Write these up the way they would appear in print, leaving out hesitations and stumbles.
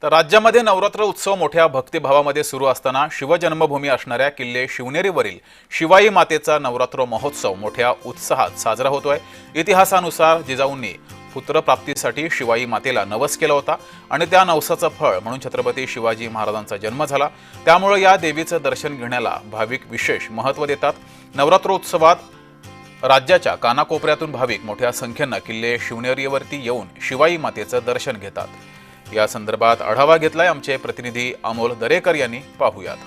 तर राज्यामध्ये नवरात्र उत्सव मोठ्या भक्तिभावामध्ये सुरू असताना शिवजन्मभूमी असणाऱ्या किल्ले शिवनेरीवरील शिवाई मातेचा नवरात्र महोत्सव मोठ्या उत्साहात साजरा होतोय। इतिहासानुसार जिजाऊंनी पुत्रप्राप्तीसाठी शिवाई मातेला नवस केला होता आणि त्या नवसाचं फळ म्हणून छत्रपती शिवाजी महाराजांचा जन्म झाला। त्यामुळे या देवीचं दर्शन घेण्याला भाविक विशेष महत्त्व देतात। नवरात्रोत्सवात राज्याच्या कानाकोपऱ्यातून भाविक मोठ्या संख्येने किल्ले शिवनेरीवरती येऊन शिवाई मातेचं दर्शन घेतात। या संदर्भात आढावा घेतलाय आमचे प्रतिनिधी अमोल दरेकर यांनी। पाहूयात।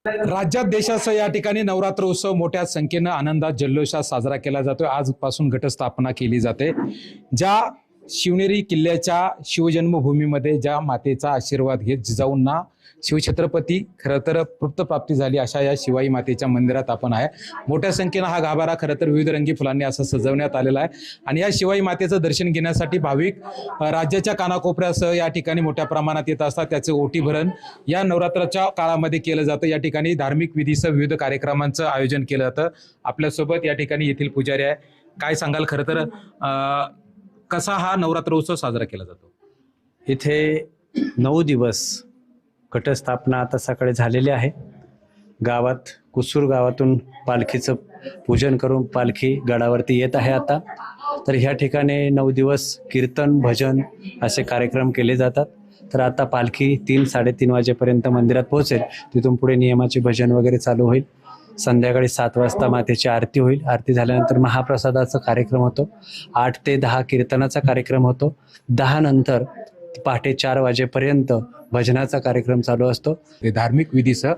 राज्यात देशासह या ठिकाणी नवरात्र उत्सव मोठ्या संख्येने आनंदात जल्लोषात साजरा केला जातोय। आजपासून घटस्थापना केली जाते। ज्या शिवनेरी किल्ल्याच्या शिवजन्मभूमीमध्ये ज्या मातेचा आशीर्वाद घेत जिजाऊंना शिवछत्रपती खरं तर पुत्रप्राप्ती झाली अशा या शिवाई मातेच्या मंदिरात आपण आहे। मोठ्या संख्येने हा गाभारा खरं तर विविध रंगी फुलांनी असं सजवण्यात आलेला आहे आणि या शिवाई मातेचं दर्शन घेण्यासाठी भाविक राज्याच्या कानाकोपऱ्यासह या ठिकाणी मोठ्या प्रमाणात येत असतात। त्याचे ओटी भरण या नवरात्राच्या काळामध्ये केलं जातं। या ठिकाणी धार्मिक विधीसह विविध कार्यक्रमांचं आयोजन केलं जातं। आपल्यासोबत या ठिकाणी येथील पुजारी आहे। काय सांगाल खरं तर कसा हा नवरात्र उत्सव साजरा केला जातो? इथे 9 दिवस घटस्थापना आता सकाळी झालेली आहे। गावात कुसूर गावातून पालखीचं पूजन करून पालखी गडावरती येत आहे आता। तर ह्या ठिकाणी 9 दिवस कीर्तन भजन असे कार्यक्रम केले जातात। तर आता पालखी 3-3:30 वाजेपर्यंत मंदिरात पोहोचेल। तिथून पुढे नियमाचे भजन वगैरे चालू होईल। संध्याकाळी 7 वाजता मातेची आरती होईल। आरती झाल्यानंतर महाप्रसादाचा कार्यक्रम होतो। 8 ते 10 कीर्तनाचा कार्यक्रम होतो। 10 नंतर पहाटे 4 वाजेपर्यंत भजनाचा कार्यक्रम चालू असतो। धार्मिक विधीसह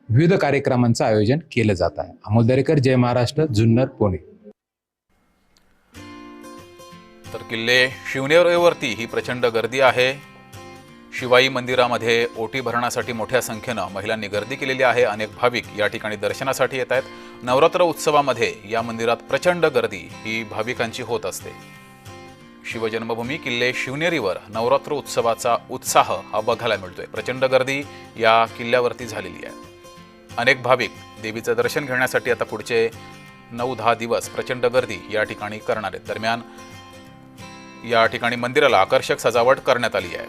विविध कार्यक्रमांचं आयोजन केलं जात आहे। अमोल दरेकर, जय महाराष्ट्र, जुन्नर, पुणे। तर किल्ले शिवनेरीवरती ही प्रचंड गर्दी आहे। शिवाई मंदिरामध्ये ओटी भरण्यासाठी मोठ्या संख्येने महिलांनी गर्दी केलेली आहे। अनेक भाविक या ठिकाणी दर्शनासाठी येत आहेत। नवरात्र उत्सवामध्ये या मंदिरात प्रचंड गर्दी ही भाविकांची होत असते। शिवजन्मभूमी किल्ले शिवनेरीवर नवरात्र उत्सवाचा उत्साह हा बघायला मिळतोय। प्रचंड गर्दी या किल्ल्यावरती झालेली आहे। अनेक भाविक देवीचं दर्शन घेण्यासाठी आता पुढचे 9-10 दिवस प्रचंड गर्दी या ठिकाणी करणार आहेत। दरम्यान या ठिकाणी मंदिराला आकर्षक सजावट करण्यात आली आहे।